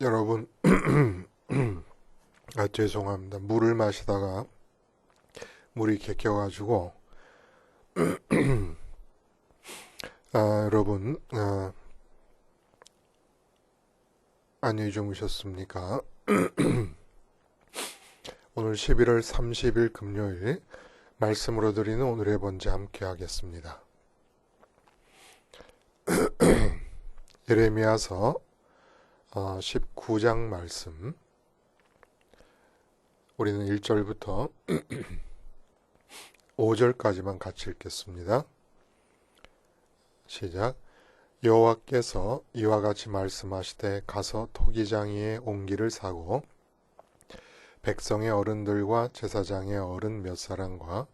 여러분, 죄송합니다. 물을 마시다가 물이 객겨가지고, 여러분, 안녕히 주무셨습니까? 오늘 11월 30일 금요일 말씀으로 드리는 오늘의 번제 함께 하겠습니다. 예레미야서 19장 말씀, 우리는 1절부터 5절까지만 같이 읽겠습니다. 시작. 여호와께서 이와 같이 말씀하시되 가서 토기장이의 옹기를 사고 백성의 어른들과 제사장의 어른 몇 사람과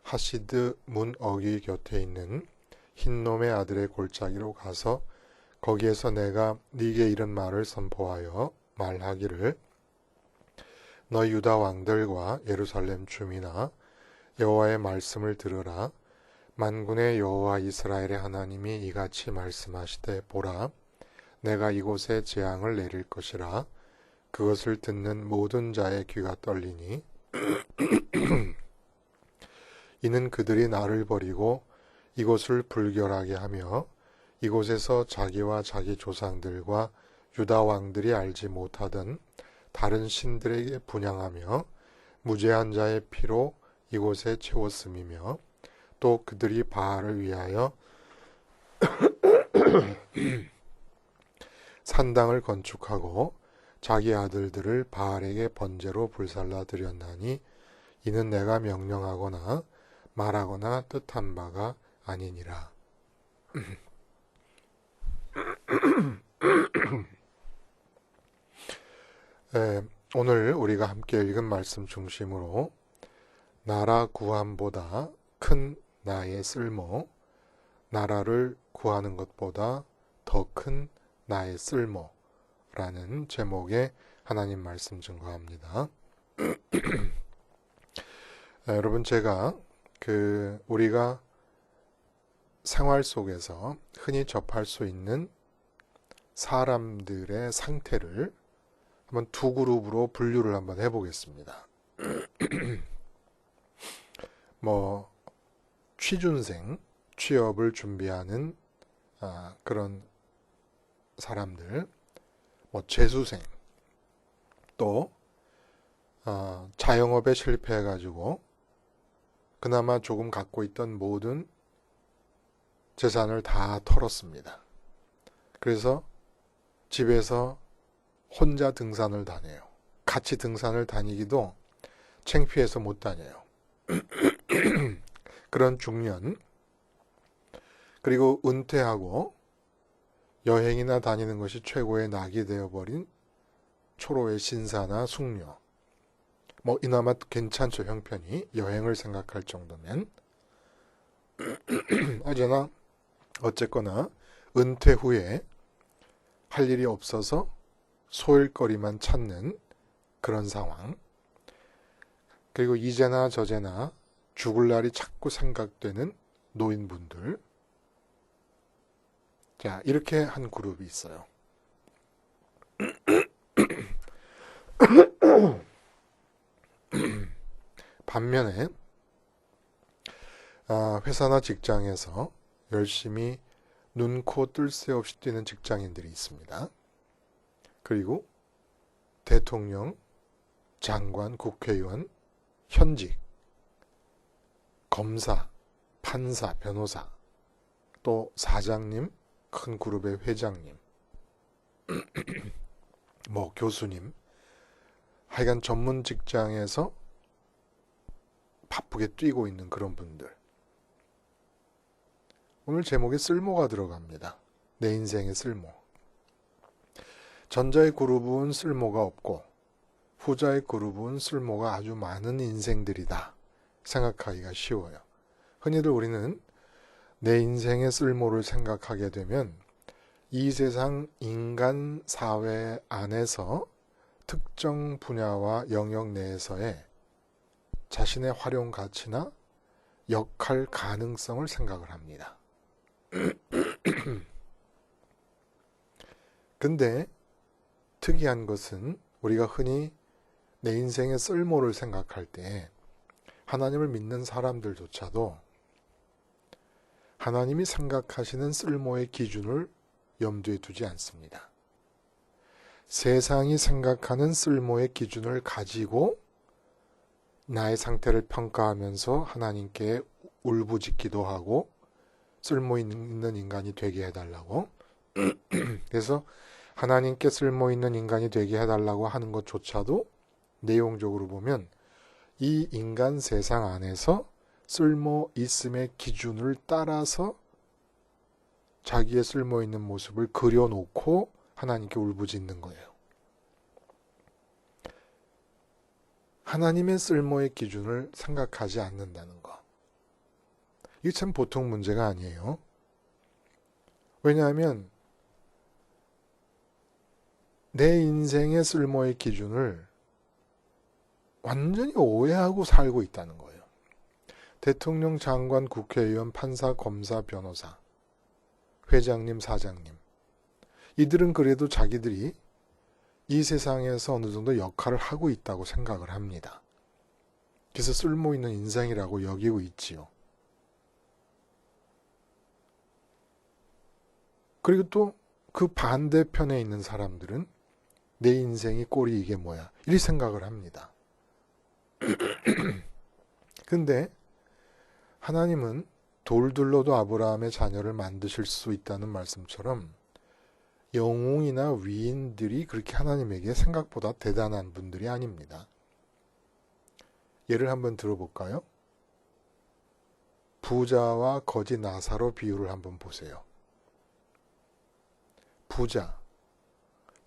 하시드 문 어귀 곁에 있는 흰놈의 아들의 골짜기로 가서 거기에서 내가 네게 이런 말을 선포하여 말하기를 너 유다 왕들과 예루살렘 주민아 여호와의 말씀을 들으라. 만군의 여호와 이스라엘의 하나님이 이같이 말씀하시되 보라 내가 이곳에 재앙을 내릴 것이라. 그것을 듣는 모든 자의 귀가 떨리니 이는 그들이 나를 버리고 이곳을 불결하게 하며 이곳에서 자기와 자기 조상들과 유다 왕들이 알지 못하던 다른 신들에게 분향하며 무죄한 자의 피로 이곳에 채웠음이며 또 그들이 바알을 위하여 산당을 건축하고 자기 아들들을 바알에게 번제로 불살라 드렸나니 이는 내가 명령하거나 말하거나 뜻한 바가 아니니라. 오늘 우리가 함께 읽은 말씀 중심으로 나라 구함보다 큰 나의 쓸모, 나라를 구하는 것보다 더 큰 나의 쓸모라는 제목의 하나님 말씀 증거합니다. 여러분, 제가 우리가 생활 속에서 흔히 접할 수 있는 사람들의 상태를 한번 두 그룹으로 분류를 한번 해보겠습니다. 취준생, 취업을 준비하는 그런 사람들, 재수생, 또 자영업에 실패해가지고 그나마 조금 갖고 있던 모든 재산을 다 털었습니다. 그래서 집에서 혼자 등산을 다녀요. 같이 등산을 다니기도 창피해서 못 다녀요. 그런 중년, 그리고 은퇴하고 여행이나 다니는 것이 최고의 낙이 되어버린 초로의 신사나 숙녀, 이나마 괜찮죠, 형편이. 여행을 생각할 정도면. 어쨌거나 은퇴 후에 할 일이 없어서 소일거리만 찾는 그런 상황. 그리고 이제나 저제나 죽을 날이 자꾸 생각되는 노인분들. 자, 이렇게 한 그룹이 있어요. 반면에 회사나 직장에서 열심히 눈, 코, 뜰 새 없이 뛰는 직장인들이 있습니다. 그리고 대통령, 장관, 국회의원, 현직, 검사, 판사, 변호사, 또 사장님, 큰 그룹의 회장님, 교수님, 하여간 전문 직장에서 바쁘게 뛰고 있는 그런 분들. 오늘 제목에 쓸모가 들어갑니다. 내 인생의 쓸모. 전자의 그룹은 쓸모가 없고 후자의 그룹은 쓸모가 아주 많은 인생들이다 생각하기가 쉬워요. 흔히들 우리는 내 인생의 쓸모를 생각하게 되면 이 세상 인간 사회 안에서 특정 분야와 영역 내에서의 자신의 활용 가치나 역할 가능성을 생각을 합니다. 근데 특이한 것은 우리가 흔히 내 인생의 쓸모를 생각할 때 하나님을 믿는 사람들조차도 하나님이 생각하시는 쓸모의 기준을 염두에 두지 않습니다. 세상이 생각하는 쓸모의 기준을 가지고 나의 상태를 평가하면서 하나님께 울부짖기도 하고 쓸모 있는 인간이 되게 해달라고 그래서 하나님께 쓸모 있는 인간이 되게 해달라고 하는 것조차도 내용적으로 보면 이 인간 세상 안에서 쓸모 있음의 기준을 따라서 자기의 쓸모 있는 모습을 그려놓고 하나님께 울부짖는 거예요. 하나님의 쓸모의 기준을 생각하지 않는다는 거. 이게 참 보통 문제가 아니에요. 왜냐하면 내 인생의 쓸모의 기준을 완전히 오해하고 살고 있다는 거예요. 대통령, 장관, 국회의원, 판사, 검사, 변호사, 회장님, 사장님. 이들은 그래도 자기들이 이 세상에서 어느 정도 역할을 하고 있다고 생각을 합니다. 그래서 쓸모 있는 인생이라고 여기고 있지요. 그리고 또 그 반대편에 있는 사람들은 내 인생이 꼴이 이게 뭐야? 이 생각을 합니다. 근데 하나님은 돌들로도 아브라함의 자녀를 만드실 수 있다는 말씀처럼 영웅이나 위인들이 그렇게 하나님에게 생각보다 대단한 분들이 아닙니다. 예를 한번 들어볼까요? 부자와 거지 나사로 비유를 한번 보세요. 부자,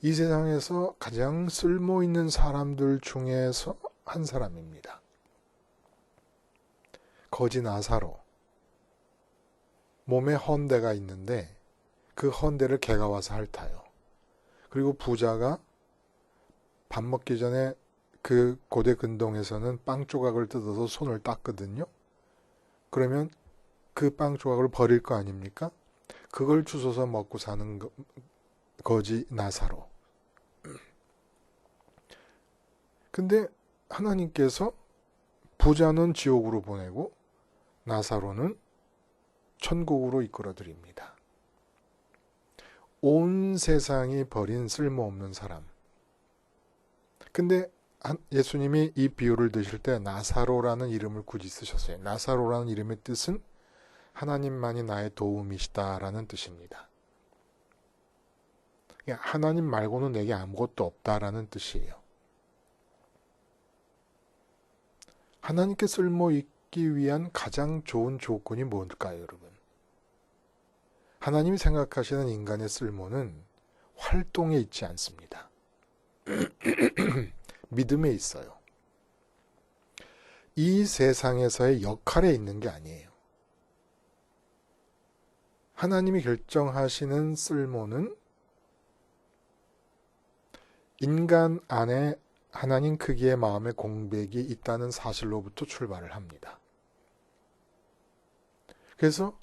이 세상에서 가장 쓸모 있는 사람들 중에서 한 사람입니다. 거지 나사로, 몸에 헌대가 있는데 그 헌대를 개가 와서 핥아요. 그리고 부자가 밥 먹기 전에 그 고대 근동에서는 빵 조각을 뜯어서 손을 닦거든요. 그러면 그 빵 조각을 버릴 거 아닙니까? 그걸 주워서 먹고 사는 거지 나사로. 근데 하나님께서 부자는 지옥으로 보내고 나사로는 천국으로 이끌어 드립니다. 온 세상이 버린 쓸모없는 사람. 근데 예수님이 이 비유를 드실 때 나사로라는 이름을 굳이 쓰셨어요. 나사로라는 이름의 뜻은 하나님만이 나의 도움이시다라는 뜻입니다. 하나님 말고는 내게 아무것도 없다라는 뜻이에요. 하나님께 쓸모 있기 위한 가장 좋은 조건이 뭘까요, 여러분? 하나님이 생각하시는 인간의 쓸모는 활동에 있지 않습니다. 믿음에 있어요. 이 세상에서의 역할에 있는 게 아니에요. 하나님이 결정하시는 쓸모는 인간 안에 하나님 크기의 마음의 공백이 있다는 사실로부터 출발을 합니다. 그래서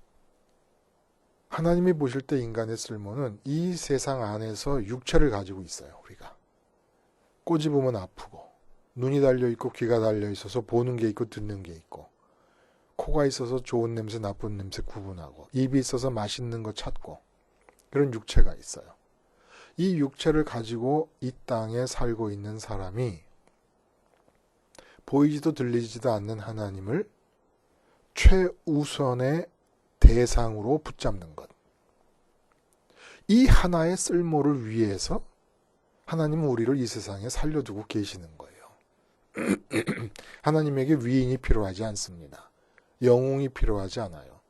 하나님이 보실 때 인간의 쓸모는 이 세상 안에서 육체를 가지고 있어요. 우리가 꼬집으면 아프고 눈이 달려있고 귀가 달려있어서 보는 게 있고 듣는 게 있고 코가 있어서 좋은 냄새 나쁜 냄새 구분하고 입이 있어서 맛있는 거 찾고 그런 육체가 있어요. 이 육체를 가지고 이 땅에 살고 있는 사람이 보이지도 들리지도 않는 하나님을 최우선의 대상으로 붙잡는 것. 이 하나의 쓸모를 위해서 하나님은 우리를 이 세상에 살려두고 계시는 거예요. 하나님에게 위인이 필요하지 않습니다. 영웅이 필요하지 않아요.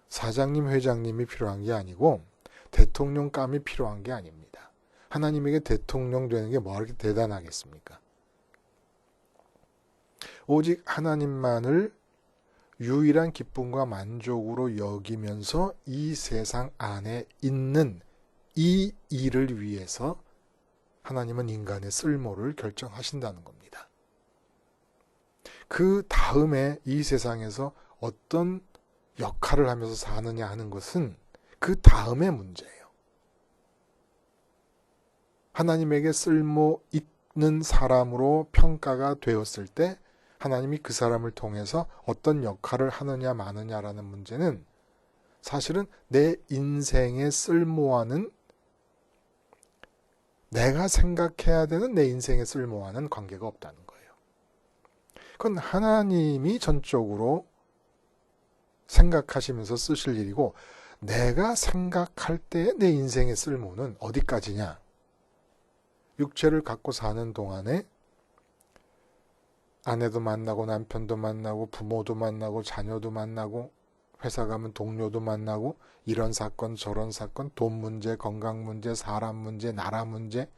사장님, 회장님이 필요한 게 아니고 대통령감이 필요한 게 아닙니다. 하나님에게 대통령 되는 게 뭐 그렇게 대단하겠습니까? 오직 하나님만을 유일한 기쁨과 만족으로 여기면서 이 세상 안에 있는 이 일을 위해서 하나님은 인간의 쓸모를 결정하신다는 겁니다. 그 다음에 이 세상에서 어떤 역할을 하면서 사느냐 하는 것은 그 다음의 문제예요. 하나님에게 쓸모 있는 사람으로 평가가 되었을 때 하나님이 그 사람을 통해서 어떤 역할을 하느냐 마느냐라는 문제는 사실은 내 인생에 쓸모하는, 내가 생각해야 되는 내 인생에 쓸모하는 관계가 없다는 거예요. 그건 하나님이 전적으로 생각하시면서 쓰실 일이고, 내가 생각할 때 내 인생의 쓸모는 어디까지냐? 육체를 갖고 사는 동안에 아내도 만나고 남편도 만나고 부모도 만나고 자녀도 만나고 회사 가면 동료도 만나고 이런 사건 저런 사건, 돈 문제, 건강 문제, 사람 문제, 나라 문제,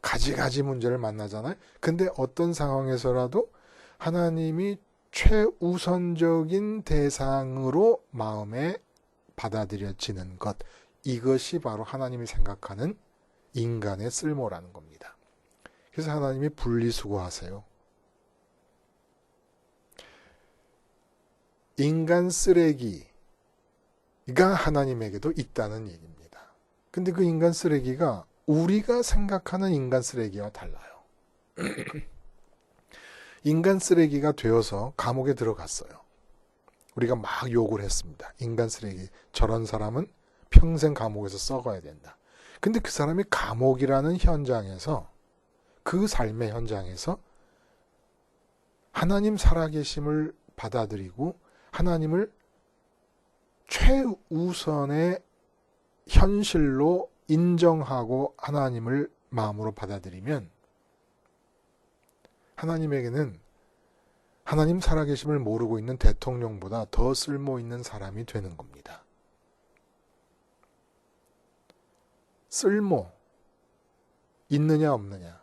가지가지 문제를 만나잖아요. 근데 어떤 상황에서라도 하나님이 최우선적인 대상으로 마음에 받아들여지는 것, 이것이 바로 하나님이 생각하는 인간의 쓸모라는 겁니다. 그래서 하나님이 분리수거하세요. 인간 쓰레기가 하나님에게도 있다는 얘기입니다. 근데 그 인간 쓰레기가 우리가 생각하는 인간 쓰레기와 달라요. 인간 쓰레기가 되어서 감옥에 들어갔어요. 우리가 막 욕을 했습니다. 인간 쓰레기, 저런 사람은 평생 감옥에서 썩어야 된다. 근데 그 사람이 감옥이라는 현장에서, 그 삶의 현장에서 하나님 살아계심을 받아들이고 하나님을 최우선의 현실로 인정하고 하나님을 마음으로 받아들이면 하나님에게는 하나님 살아계심을 모르고 있는 대통령보다 더 쓸모있는 사람이 되는 겁니다. 쓸모 있느냐 없느냐,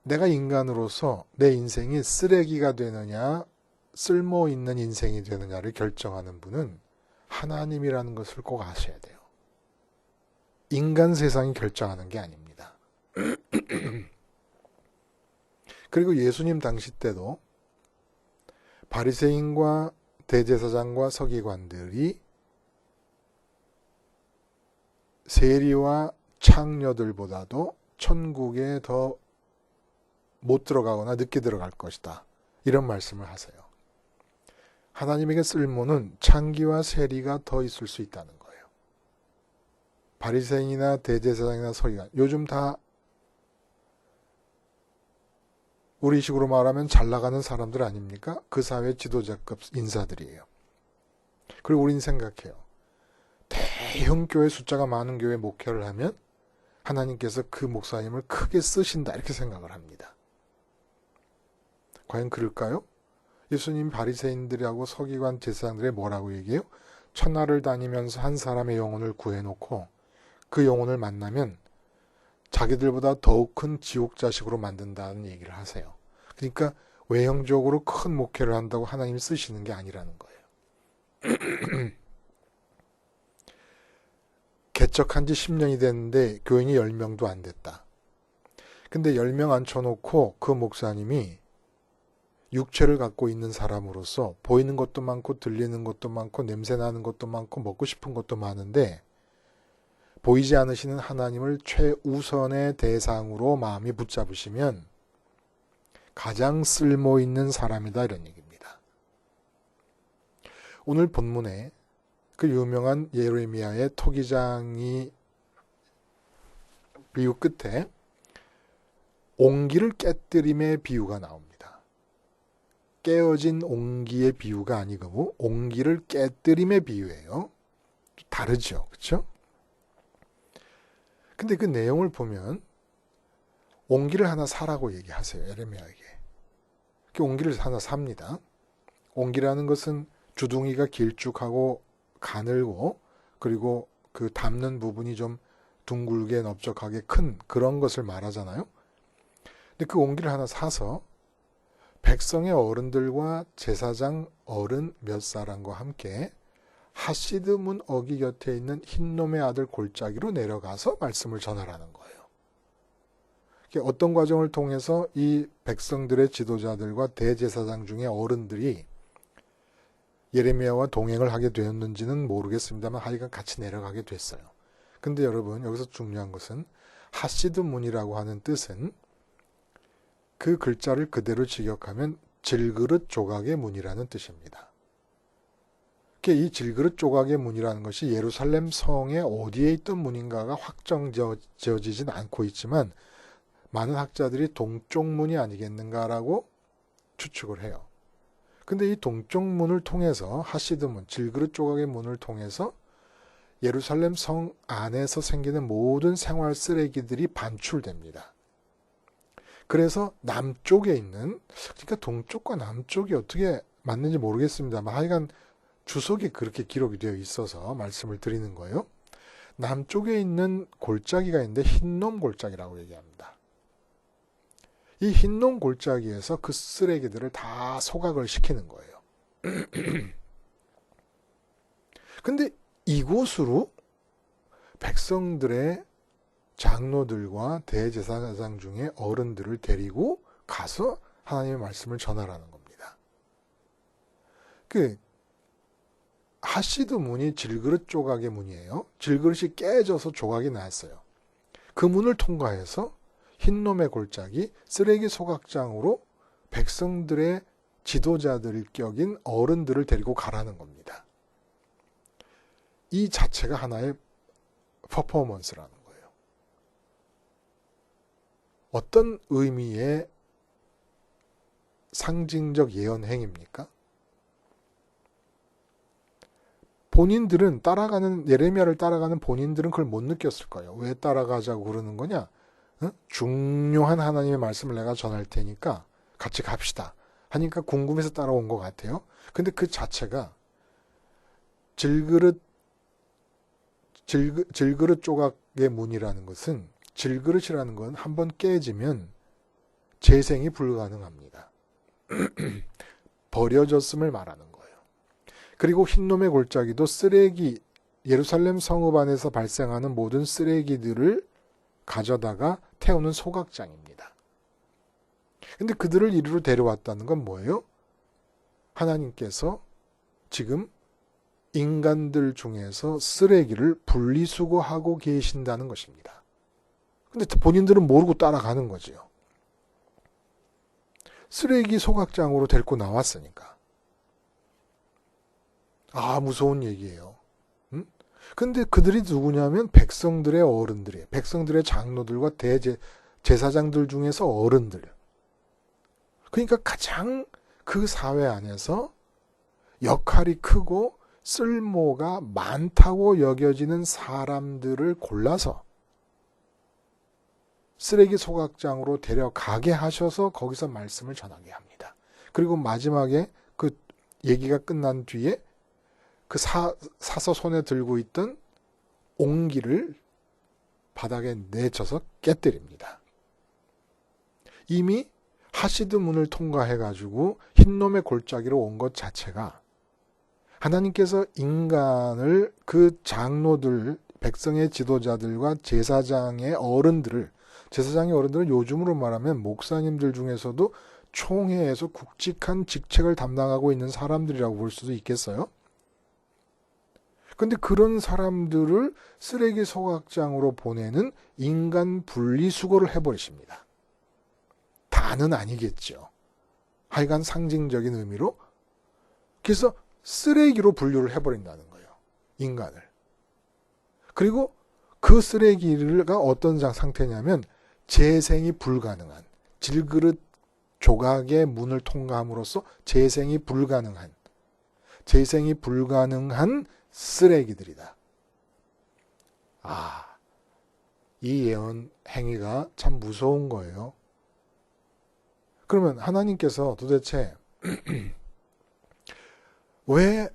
내가 인간으로서 내 인생이 쓰레기가 되느냐 쓸모있는 인생이 되느냐를 결정하는 분은 하나님이라는 것을 꼭 아셔야 돼요. 인간 세상이 결정하는 게 아닙니다. 그리고 예수님 당시 때도 바리새인과 대제사장과 서기관들이 세리와 창녀들보다도 천국에 더 못 들어가거나 늦게 들어갈 것이다, 이런 말씀을 하세요. 하나님에게 쓸모는 창기와 세리가 더 있을 수 있다는 거예요. 바리새인이나 대제사장이나 서기관, 요즘 다 우리식으로 말하면 잘 나가는 사람들 아닙니까? 그 사회 지도자급 인사들이에요. 그리고 우리는 생각해요. 대형 교회, 숫자가 많은 교회 목회를 하면 하나님께서 그 목사님을 크게 쓰신다, 이렇게 생각을 합니다. 과연 그럴까요? 예수님 바리새인들하고 서기관 제사장들이 뭐라고 얘기해요? 천하를 다니면서 한 사람의 영혼을 구해놓고 그 영혼을 만나면 자기들보다 더욱 큰 지옥 자식으로 만든다는 얘기를 하세요. 그러니까 외형적으로 큰 목회를 한다고 하나님이 쓰시는 게 아니라는 거예요. 개척한 지 10년이 됐는데 교인이 10명도 안 됐다. 근데 10명 앉혀놓고 그 목사님이 육체를 갖고 있는 사람으로서 보이는 것도 많고 들리는 것도 많고 냄새 나는 것도 많고 먹고 싶은 것도 많은데 보이지 않으시는 하나님을 최우선의 대상으로 마음이 붙잡으시면 가장 쓸모 있는 사람이다, 이런 얘기입니다. 오늘 본문에 그 유명한 예레미야의 토기장이 비유 끝에 옹기를 깨뜨림의 비유가 나옵니다. 깨어진 옹기의 비유가 아니고 옹기를 깨뜨림의 비유예요. 다르죠, 그렇죠? 근데 그 내용을 보면 옹기를 하나 사라고 얘기하세요, 예레미야에게. 그 옹기를 하나 삽니다. 옹기라는 것은 주둥이가 길쭉하고 가늘고 그리고 그 담는 부분이 좀 둥글게 넓적하게 큰 그런 것을 말하잖아요. 근데 그 옹기를 하나 사서 백성의 어른들과 제사장 어른 몇 사람과 함께 하시드 문 어기 곁에 있는 흰놈의 아들 골짜기로 내려가서 말씀을 전하라는 거예요. 어떤 과정을 통해서 이 백성들의 지도자들과 대제사장 중에 어른들이 예레미야와 동행을 하게 되었는지는 모르겠습니다만 하여간 같이 내려가게 됐어요. 근데 여러분, 여기서 중요한 것은 하시드 문이라고 하는 뜻은 그 글자를 그대로 직역하면 질그릇 조각의 문이라는 뜻입니다. 이 질그릇 조각의 문이라는 것이 예루살렘 성에 어디에 있던 문인가가 확정지어지진 않고 있지만 많은 학자들이 동쪽 문이 아니겠는가라고 추측을 해요. 근데 이 동쪽 문을 통해서 하시드 문, 질그릇 조각의 문을 통해서 예루살렘 성 안에서 생기는 모든 생활 쓰레기들이 반출됩니다. 그래서 남쪽에 있는, 그러니까 동쪽과 남쪽이 어떻게 맞는지 모르겠습니다만 하여간 주석에 그렇게 기록이 되어 있어서 말씀을 드리는 거예요. 남쪽에 있는 골짜기가 있는데 흰놈 골짜기라고 얘기합니다. 이 흰놈 골짜기에서 그 쓰레기들을 다 소각을 시키는 거예요. 근데 이곳으로 백성들의 장로들과 대제사장 중에 어른들을 데리고 가서 하나님의 말씀을 전하라는 겁니다. 하시드 문이 질그릇 조각의 문이에요. 질그릇이 깨져서 조각이 났어요. 그 문을 통과해서 흰놈의 골짜기 쓰레기 소각장으로 백성들의 지도자들 격인 어른들을 데리고 가라는 겁니다. 이 자체가 하나의 퍼포먼스라는 거예요. 어떤 의미의 상징적 예언 행위입니까? 본인들은 예레미야를 따라가는 본인들은 그걸 못 느꼈을 거예요. 왜 따라가자고 그러는 거냐? 중요한 하나님의 말씀을 내가 전할 테니까 같이 갑시다 하니까 궁금해서 따라온 것 같아요. 근데 그 자체가 질그릇 조각의 문이라는 것은, 질그릇이라는 건 한번 깨지면 재생이 불가능합니다. 버려졌음을 말하는 거예요. 그리고 흰놈의 골짜기도 예루살렘 성읍 안에서 발생하는 모든 쓰레기들을 가져다가 태우는 소각장입니다. 근데 그들을 이리로 데려왔다는 건 뭐예요? 하나님께서 지금 인간들 중에서 쓰레기를 분리수거하고 계신다는 것입니다. 근데 본인들은 모르고 따라가는 거지요. 쓰레기 소각장으로 데리고 나왔으니까. 무서운 얘기예요. 근데 그들이 누구냐면 백성들의 어른들이에요. 백성들의 장로들과 제사장들 중에서 어른들. 그러니까 가장 그 사회 안에서 역할이 크고 쓸모가 많다고 여겨지는 사람들을 골라서 쓰레기 소각장으로 데려가게 하셔서 거기서 말씀을 전하게 합니다. 그리고 마지막에 그 얘기가 끝난 뒤에 그 사서 손에 들고 있던 옹기를 바닥에 내쳐서 깨뜨립니다. 이미 하시드 문을 통과해가지고 흰놈의 골짜기로 온 것 자체가 하나님께서 인간을 그 장로들, 백성의 지도자들과 제사장의 어른들을 요즘으로 말하면 목사님들 중에서도 총회에서 굵직한 직책을 담당하고 있는 사람들이라고 볼 수도 있겠어요. 근데 그런 사람들을 쓰레기 소각장으로 보내는 인간 분리수거를 해버리십니다. 다는 아니겠죠. 하여간 상징적인 의미로. 그래서 쓰레기로 분류를 해버린다는 거예요. 인간을. 그리고 그 쓰레기가 어떤 상태냐면 재생이 불가능한, 질그릇 조각의 문을 통과함으로써 재생이 불가능한 쓰레기들이다. 이 예언 행위가 참 무서운 거예요. 그러면 하나님께서 도대체 왜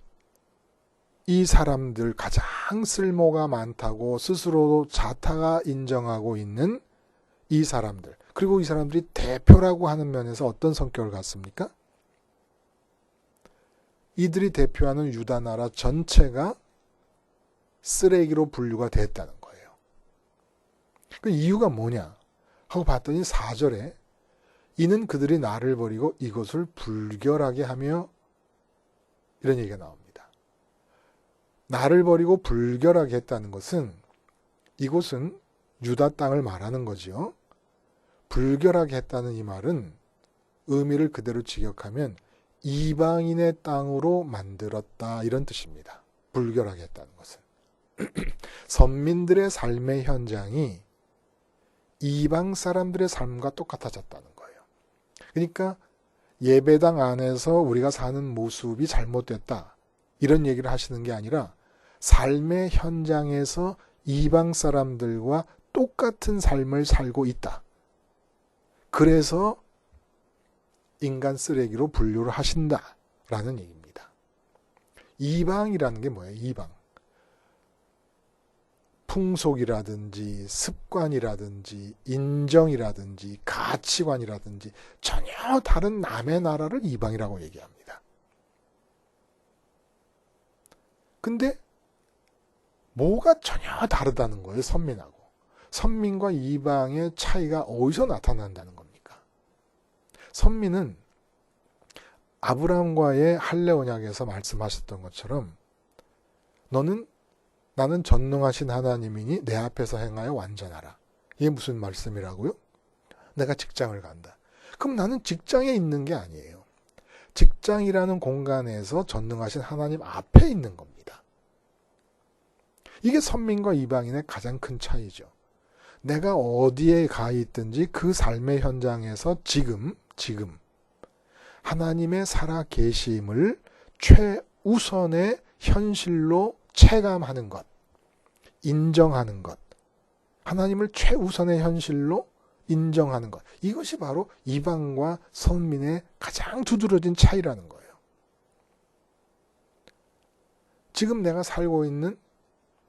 이 사람들 가장 쓸모가 많다고 스스로 자타가 인정하고 있는 이 사람들, 그리고 이 사람들이 대표라고 하는 면에서 어떤 성격을 갖습니까? 이들이 대표하는 유다 나라 전체가 쓰레기로 분류가 됐다는 거예요. 그 이유가 뭐냐 하고 봤더니 4절에 이는 그들이 나를 버리고 이것을 불결하게 하며, 이런 얘기가 나옵니다. 나를 버리고 불결하게 했다는 것은, 이곳은 유다 땅을 말하는 거지요. 불결하게 했다는 이 말은 의미를 그대로 직역하면 이방인의 땅으로 만들었다 이런 뜻입니다. 불결하게 했다는 것은. 선민들의 삶의 현장이 이방 사람들의 삶과 똑같아졌다는 거예요. 그러니까 예배당 안에서 우리가 사는 모습이 잘못됐다 이런 얘기를 하시는 게 아니라 삶의 현장에서 이방 사람들과 똑같은 삶을 살고 있다. 그래서 인간 쓰레기로 분류를 하신다라는 얘기입니다. 이방이라는 게 뭐예요? 이방. 풍속이라든지 습관이라든지 인정이라든지 가치관이라든지 전혀 다른 남의 나라를 이방이라고 얘기합니다. 근데 뭐가 전혀 다르다는 거예요, 선민하고. 선민과 이방의 차이가 어디서 나타난다는 겁니까? 선민은 아브라함과의 할례 언약에서 말씀하셨던 것처럼 나는 전능하신 하나님이니 내 앞에서 행하여 완전하라. 이게 무슨 말씀이라고요? 내가 직장을 간다. 그럼 나는 직장에 있는 게 아니에요. 직장이라는 공간에서 전능하신 하나님 앞에 있는 겁니다. 이게 선민과 이방인의 가장 큰 차이죠. 내가 어디에 가 있든지 그 삶의 현장에서 지금 하나님의 살아 계심을 최우선의 현실로 체감하는 것, 인정하는 것, 하나님을 최우선의 현실로 인정하는 것, 이것이 바로 이방과 선민의 가장 두드러진 차이라는 거예요. 지금 내가 살고 있는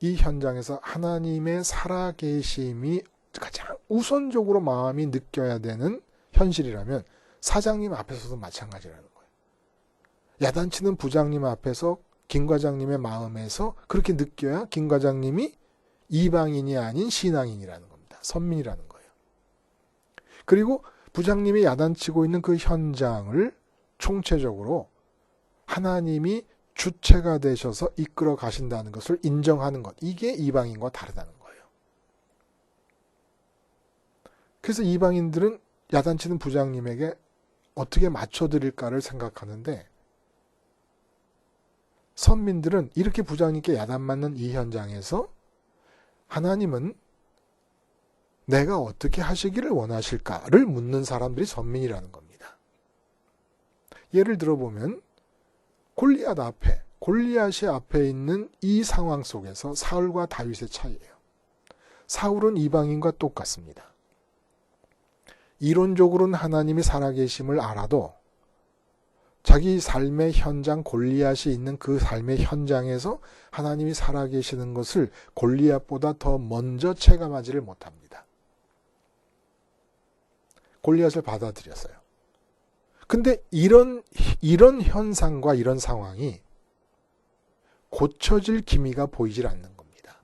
이 현장에서 하나님의 살아계심이 가장 우선적으로 마음이 느껴야 되는 현실이라면 사장님 앞에서도 마찬가지라는 거예요. 야단치는 부장님 앞에서 김 과장님의 마음에서 그렇게 느껴야 김 과장님이 이방인이 아닌 신앙인이라는 겁니다. 선민이라는 거예요. 그리고 부장님이 야단치고 있는 그 현장을 총체적으로 하나님이 주체가 되셔서 이끌어 가신다는 것을 인정하는 것. 이게 이방인과 다르다는 거예요. 그래서 이방인들은 야단치는 부장님에게 어떻게 맞춰드릴까를 생각하는데 선민들은 이렇게 부장님께 야단 맞는 이 현장에서 하나님은 내가 어떻게 하시기를 원하실까를 묻는 사람들이 선민이라는 겁니다. 예를 들어보면 골리앗이 앞에 있는 이 상황 속에서 사울과 다윗의 차이예요. 사울은 이방인과 똑같습니다. 이론적으로는 하나님이 살아계심을 알아도 자기 삶의 현장 골리앗이 있는 그 삶의 현장에서 하나님이 살아계시는 것을 골리앗보다 더 먼저 체감하지를 못합니다. 골리앗을 받아들였어요. 근데 이런 현상과 이런 상황이 고쳐질 기미가 보이질 않는 겁니다.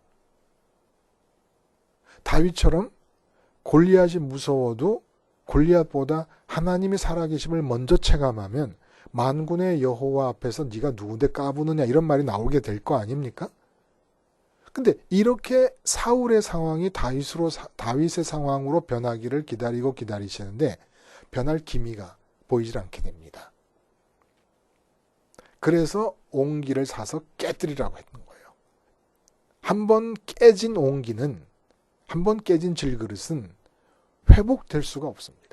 다윗처럼 골리앗이 무서워도 골리앗보다 하나님이 살아계심을 먼저 체감하면 만군의 여호와 앞에서 네가 누군데 까부느냐 이런 말이 나오게 될 거 아닙니까? 근데 이렇게 사울의 상황이 다윗의 상황으로 변하기를 기다리시는데 변할 기미가 보이질 않게 됩니다. 그래서 옹기를 사서 깨뜨리라고 했던 거예요. 한번 깨진 옹기는, 한번 깨진 질그릇은 회복될 수가 없습니다.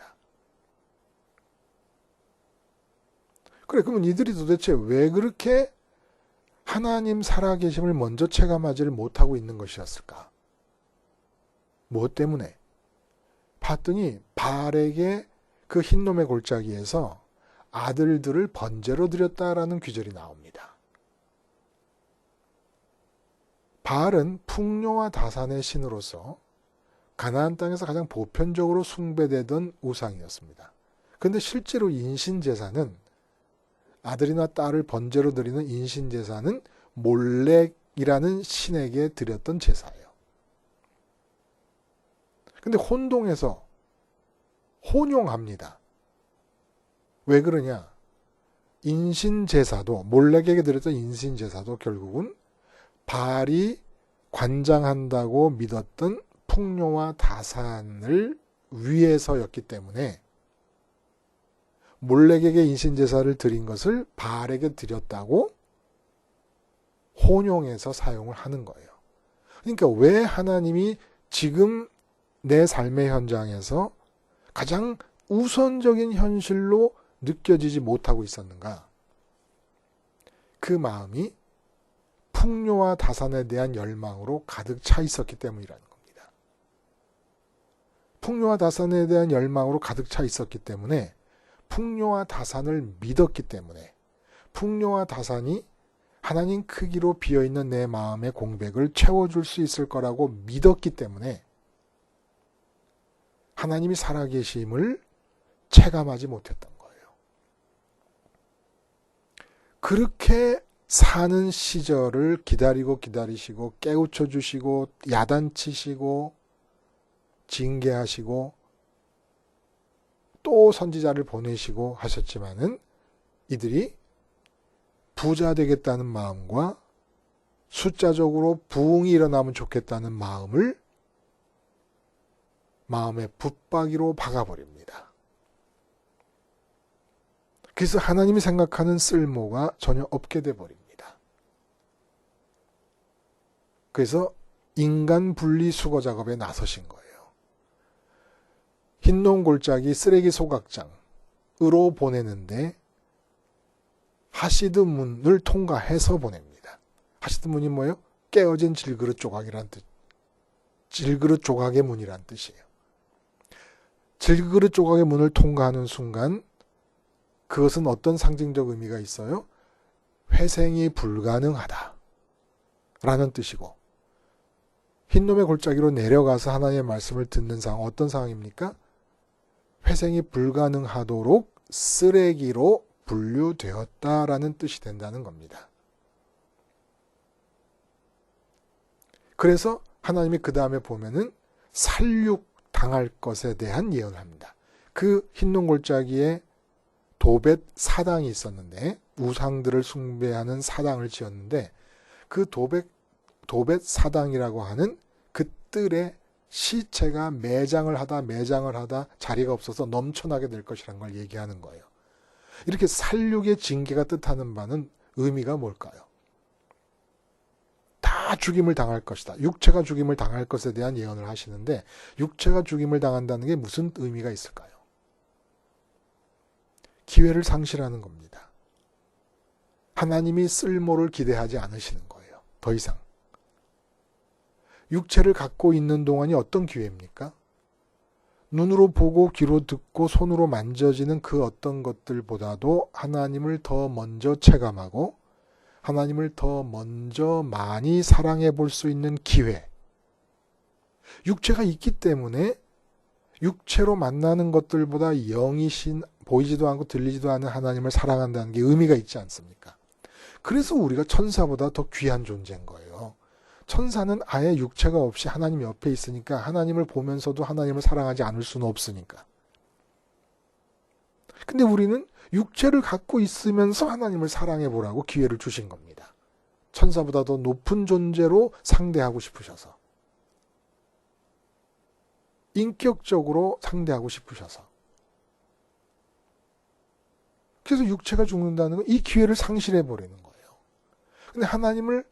그래, 그러면 이들이 도대체 왜 그렇게 하나님 살아계심을 먼저 체감하지를 못하고 있는 것이었을까? 무엇 때문에? 봤더니 바알에게 그 흰놈의 골짜기에서 아들들을 번제로 드렸다라는 규절이 나옵니다. 바알은 풍요와 다산의 신으로서 가나안 땅에서 가장 보편적으로 숭배되던 우상이었습니다. 그런데 실제로 인신제사는 아들이나 딸을 번제로 드리는 인신제사는 몰렉이라는 신에게 드렸던 제사예요. 근데 혼동해서 혼용합니다. 왜 그러냐? 인신제사도, 몰렉에게 드렸던 인신제사도 결국은 바알이 관장한다고 믿었던 풍요와 다산을 위해서였기 때문에 몰렉에게 인신제사를 드린 것을 바알에게 드렸다고 혼용해서 사용을 하는 거예요. 그러니까 왜 하나님이 지금 내 삶의 현장에서 가장 우선적인 현실로 느껴지지 못하고 있었는가? 그 마음이 풍요와 다산에 대한 열망으로 가득 차 있었기 때문이라는 겁니다. 풍요와 다산에 대한 열망으로 가득 차 있었기 때문에 풍요와 다산을 믿었기 때문에 풍요와 다산이 하나님 크기로 비어있는 내 마음의 공백을 채워줄 수 있을 거라고 믿었기 때문에 하나님이 살아계심을 체감하지 못했던 거예요. 그렇게 사는 시절을 기다리시고 깨우쳐 주시고 야단치시고 징계하시고 또 선지자를 보내시고 하셨지만은 이들이 부자 되겠다는 마음과 숫자적으로 부흥이 일어나면 좋겠다는 마음의 붙박이로 박아버립니다. 그래서 하나님이 생각하는 쓸모가 전혀 없게 돼버립니다. 그래서 인간 분리 수거 작업에 나서신 거예요. 흰놈 골짜기 쓰레기 소각장으로 보내는데 하시드 문을 통과해서 보냅니다. 하시드 문이 뭐예요? 깨어진 질그릇 조각이란 뜻. 질그릇 조각의 문이란 뜻이에요. 질그릇 조각의 문을 통과하는 순간 그것은 어떤 상징적 의미가 있어요? 회생이 불가능하다 라는 뜻이고, 흰놈의 골짜기로 내려가서 하나님의 말씀을 듣는 상황, 어떤 상황입니까? 회생이 불가능하도록 쓰레기로 분류되었다라는 뜻이 된다는 겁니다. 그래서 하나님이 그 다음에 보면은 살육 당할 것에 대한 예언을 합니다. 그 흰놈 골짜기에 도벳 사당이 있었는데, 우상들을 숭배하는 사당을 지었는데, 그 도벳 사당이라고 하는 그 뜰에 시체가 매장을 하다 자리가 없어서 넘쳐나게 될 것이라는 걸 얘기하는 거예요. 이렇게 살육의 징계가 뜻하는 바는 의미가 뭘까요? 다 죽임을 당할 것이다. 육체가 죽임을 당할 것에 대한 예언을 하시는데, 육체가 죽임을 당한다는 게 무슨 의미가 있을까요? 기회를 상실하는 겁니다. 하나님이 쓸모를 기대하지 않으시는 거예요. 더 이상. 육체를 갖고 있는 동안이 어떤 기회입니까? 눈으로 보고 귀로 듣고 손으로 만져지는 그 어떤 것들보다도 하나님을 더 먼저 체감하고 하나님을 더 먼저 많이 사랑해 볼 수 있는 기회. 육체가 있기 때문에 육체로 만나는 것들보다 영이신, 보이지도 않고 들리지도 않는 하나님을 사랑한다는 게 의미가 있지 않습니까? 그래서 우리가 천사보다 더 귀한 존재인 거예요. 천사는 아예 육체가 없이 하나님 옆에 있으니까 하나님을 보면서도 하나님을 사랑하지 않을 수는 없으니까. 근데 우리는 육체를 갖고 있으면서 하나님을 사랑해 보라고 기회를 주신 겁니다. 천사보다 더 높은 존재로 상대하고 싶으셔서. 인격적으로 상대하고 싶으셔서. 그래서 육체가 죽는다는 건 이 기회를 상실해 버리는 거예요. 근데 하나님을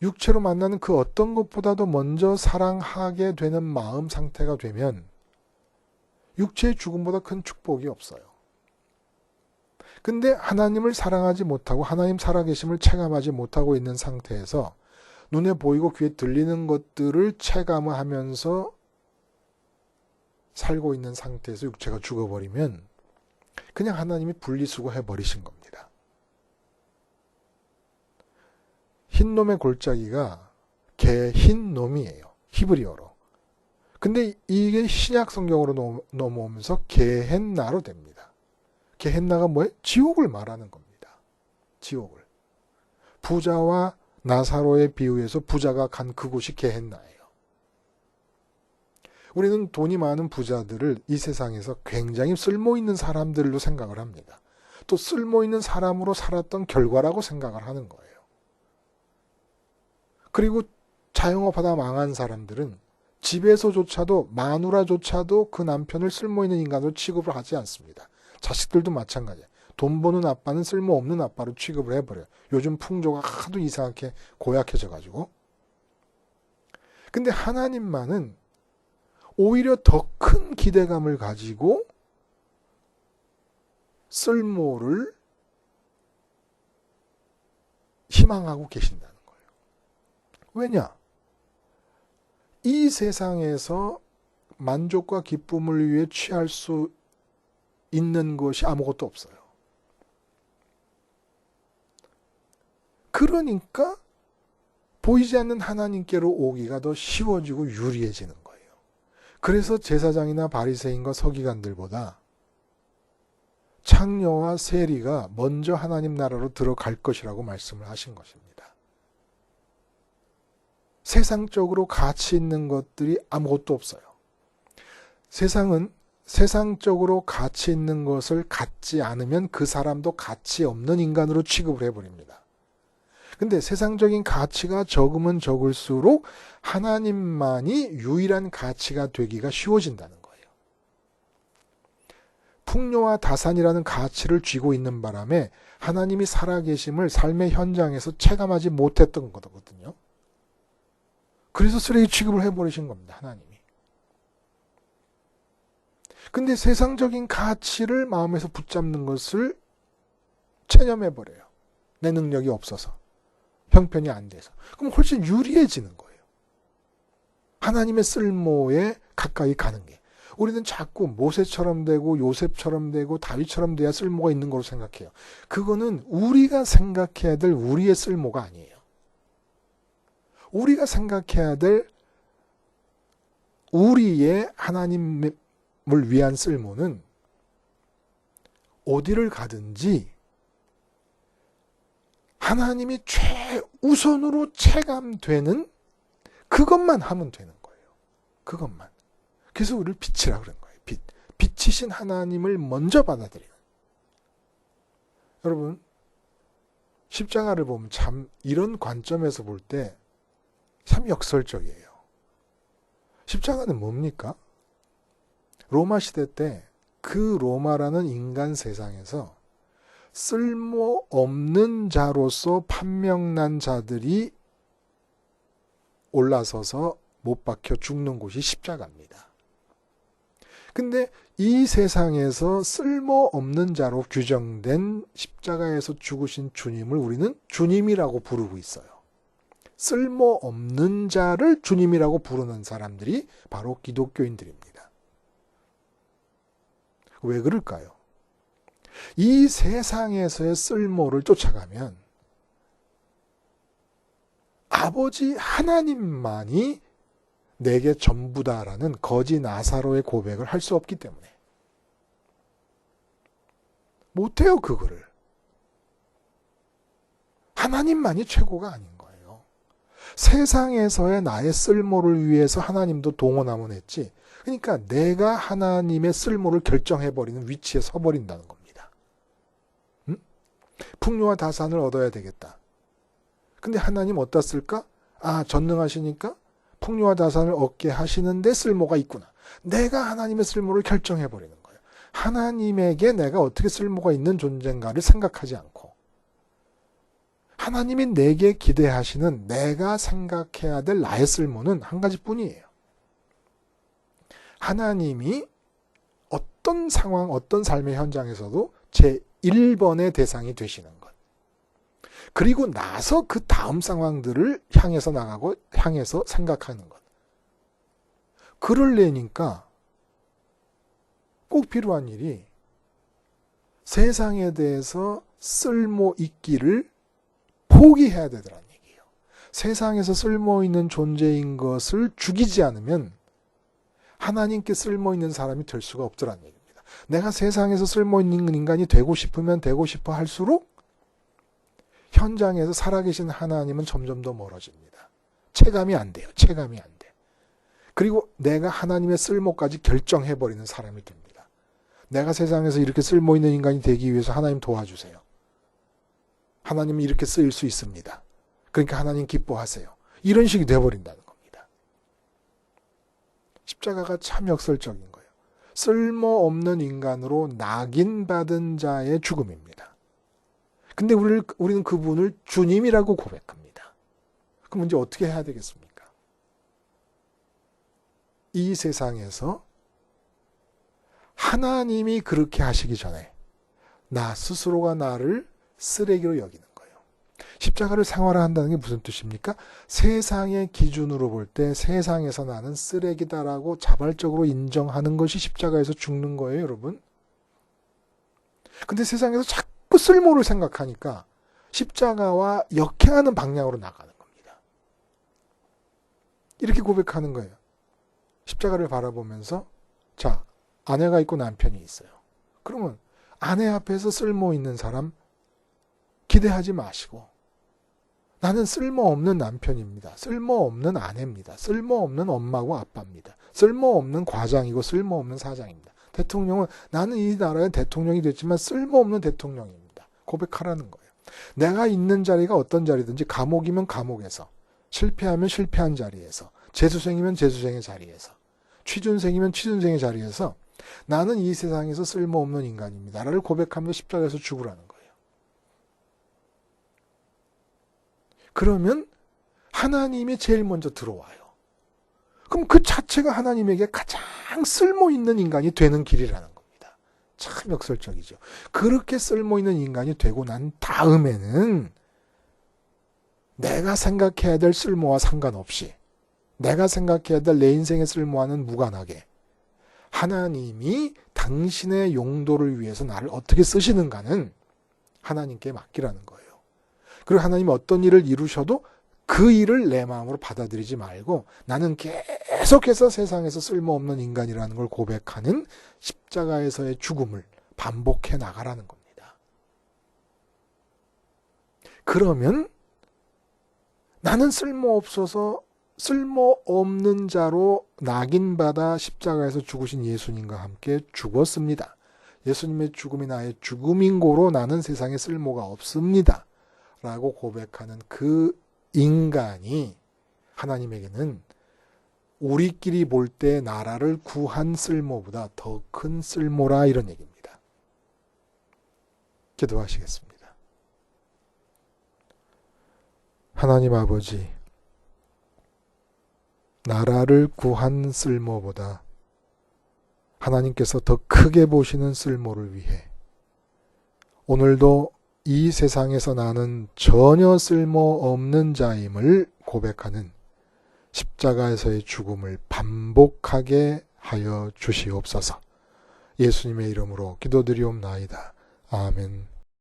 육체로 만나는 그 어떤 것보다도 먼저 사랑하게 되는 마음 상태가 되면 육체의 죽음보다 큰 축복이 없어요. 근데 하나님을 사랑하지 못하고 하나님 살아계심을 체감하지 못하고 있는 상태에서 눈에 보이고 귀에 들리는 것들을 체감하면서 살고 있는 상태에서 육체가 죽어버리면 그냥 하나님이 분리수거해버리신 겁니다. 흰놈의 골짜기가 개흰놈이에요. 히브리어로. 근데 이게 신약 성경으로 넘어오면서 게헨나로 됩니다. 게헨나가 뭐예요? 지옥을 말하는 겁니다. 지옥을. 부자와 나사로의 비유에서 부자가 간 그곳이 게헨나예요. 우리는 돈이 많은 부자들을 이 세상에서 굉장히 쓸모있는 사람들로 생각을 합니다. 또 쓸모있는 사람으로 살았던 결과라고 생각을 하는 거예요. 그리고 자영업하다 망한 사람들은 집에서조차도 마누라조차도 그 남편을 쓸모있는 인간으로 취급을 하지 않습니다. 자식들도 마찬가지예요. 돈 버는 아빠는 쓸모없는 아빠로 취급을 해버려요. 요즘 풍조가 하도 이상하게 고약해져가지고. 근데 하나님만은 오히려 더 큰 기대감을 가지고 쓸모를 희망하고 계신다는 거예요. 왜냐? 이 세상에서 만족과 기쁨을 위해 취할 수 있는 것이 아무것도 없어요. 그러니까 보이지 않는 하나님께로 오기가 더 쉬워지고 유리해지는 거예요. 그래서 제사장이나 바리새인과 서기관들보다 창녀와 세리가 먼저 하나님 나라로 들어갈 것이라고 말씀을 하신 것입니다. 세상적으로 가치 있는 것들이 아무것도 없어요. 세상은 세상적으로 가치 있는 것을 갖지 않으면 그 사람도 가치 없는 인간으로 취급을 해버립니다. 근데 세상적인 가치가 적으면 적을수록 하나님만이 유일한 가치가 되기가 쉬워진다는 거예요. 풍요와 다산이라는 가치를 쥐고 있는 바람에 하나님이 살아계심을 삶의 현장에서 체감하지 못했던 거거든요. 그래서 쓰레기 취급을 해버리신 겁니다. 하나님이. 근데 세상적인 가치를 마음에서 붙잡는 것을 체념해버려요. 내 능력이 없어서. 형편이 안 돼서. 그럼 훨씬 유리해지는 거예요. 하나님의 쓸모에 가까이 가는 게. 우리는 자꾸 모세처럼 되고 요셉처럼 되고 다윗처럼 돼야 쓸모가 있는 거로 생각해요. 그거는 우리가 생각해야 될 우리의 쓸모가 아니에요. 우리가 생각해야 될 우리의 하나님을 위한 쓸모는 어디를 가든지 하나님이 최우선으로 체감되는 그것만 하면 되는 거예요. 그것만. 그래서 우리를 빛이라 그런 거예요. 빛. 빛이신 하나님을 먼저 받아들이는. 여러분, 십자가를 보면 참 이런 관점에서 볼 때 참 역설적이에요. 십자가는 뭡니까? 로마 시대 때 그 로마라는 인간 세상에서 쓸모없는 자로서 판명난 자들이 올라서서 못 박혀 죽는 곳이 십자가입니다. 근데 이 세상에서 쓸모없는 자로 규정된 십자가에서 죽으신 주님을 우리는 주님이라고 부르고 있어요. 쓸모없는 자를 주님이라고 부르는 사람들이 바로 기독교인들입니다. 왜 그럴까요? 이 세상에서의 쓸모를 쫓아가면 아버지 하나님만이 내게 전부다라는 거지 나사로의 고백을 할 수 없기 때문에 못해요. 그거를. 하나님만이 최고가 아닌 거예요. 세상에서의 나의 쓸모를 위해서 하나님도 동원하면 했지. 그러니까 내가 하나님의 쓸모를 결정해버리는 위치에 서버린다는 겁니다. 응? 풍요와 다산을 얻어야 되겠다. 근데 하나님 어디다 쓸까? 아, 전능하시니까 풍요와 다산을 얻게 하시는데 쓸모가 있구나. 내가 하나님의 쓸모를 결정해버리는 거예요. 하나님에게 내가 어떻게 쓸모가 있는 존재인가를 생각하지 않고 하나님이 내게 기대하시는 내가 생각해야 될 나의 쓸모는 한 가지뿐이에요. 하나님이 어떤 상황, 어떤 삶의 현장에서도 제1번의 대상이 되시는 것. 그리고 나서 그 다음 상황들을 향해서 나가고 향해서 생각하는 것. 그러려니까 꼭 필요한 일이 세상에 대해서 쓸모 있기를 포기해야 되더라는 얘기예요. 세상에서 쓸모 있는 존재인 것을 죽이지 않으면 하나님께 쓸모 있는 사람이 될 수가 없더라는 얘기입니다. 내가 세상에서 쓸모 있는 인간이 되고 싶으면 되고 싶어 할수록 현장에서 살아계신 하나님은 점점 더 멀어집니다. 체감이 안 돼요. 체감이 안 돼. 그리고 내가 하나님의 쓸모까지 결정해버리는 사람이 됩니다. 내가 세상에서 이렇게 쓸모 있는 인간이 되기 위해서 하나님 도와주세요. 하나님은 이렇게 쓰일 수 있습니다. 그러니까 하나님 기뻐하세요. 이런 식이 돼버린다는 겁니다. 십자가가 참 역설적인 거예요. 쓸모없는 인간으로 낙인받은 자의 죽음입니다. 근데 우리는 그분을 주님이라고 고백합니다. 그럼 이제 어떻게 해야 되겠습니까? 이 세상에서 하나님이 그렇게 하시기 전에 나 스스로가 나를 쓰레기로 여기는 거예요. 십자가를 생활화한다는 게 무슨 뜻입니까? 세상의 기준으로 볼 때 세상에서 나는 쓰레기다라고 자발적으로 인정하는 것이 십자가에서 죽는 거예요, 여러분. 근데 세상에서 자꾸 쓸모를 생각하니까 십자가와 역행하는 방향으로 나가는 겁니다. 이렇게 고백하는 거예요. 십자가를 바라보면서 자, 아내가 있고 남편이 있어요. 그러면 아내 앞에서 쓸모 있는 사람 기대하지 마시고 나는 쓸모없는 남편입니다. 쓸모없는 아내입니다. 쓸모없는 엄마고 아빠입니다. 쓸모없는 과장이고 쓸모없는 사장입니다. 대통령은 나는 이 나라의 대통령이 됐지만 쓸모없는 대통령입니다. 고백하라는 거예요. 내가 있는 자리가 어떤 자리든지 감옥이면 감옥에서, 실패하면 실패한 자리에서, 재수생이면 재수생의 자리에서, 취준생이면 취준생의 자리에서 나는 이 세상에서 쓸모없는 인간입니다. 나를 고백하면서 십자가에서 죽으라는 거예요. 그러면 하나님이 제일 먼저 들어와요. 그럼 그 자체가 하나님에게 가장 쓸모있는 인간이 되는 길이라는 겁니다. 참 역설적이죠. 그렇게 쓸모있는 인간이 되고 난 다음에는 내가 생각해야 될 쓸모와 상관없이 내가 생각해야 될 내 인생의 쓸모와는 무관하게 하나님이 당신의 용도를 위해서 나를 어떻게 쓰시는가는 하나님께 맡기라는 거예요. 그리고 하나님이 어떤 일을 이루셔도 그 일을 내 마음으로 받아들이지 말고 나는 계속해서 세상에서 쓸모없는 인간이라는 걸 고백하는 십자가에서의 죽음을 반복해 나가라는 겁니다. 그러면 나는 쓸모없는 자로 낙인받아 십자가에서 죽으신 예수님과 함께 죽었습니다. 예수님의 죽음이 나의 죽음인 고로 나는 세상에 쓸모가 없습니다. 라고 고백하는 그 인간이 하나님에게는 우리끼리 볼 때 나라를 구한 쓸모보다 더 큰 쓸모라 이런 얘기입니다. 기도하시겠습니다. 하나님 아버지, 나라를 구한 쓸모보다 하나님께서 더 크게 보시는 쓸모를 위해 오늘도 이 세상에서 나는 전혀 쓸모없는 자임을 고백하는 십자가에서의 죽음을 반복하게 하여 주시옵소서. 예수님의 이름으로 기도드리옵나이다. 아멘.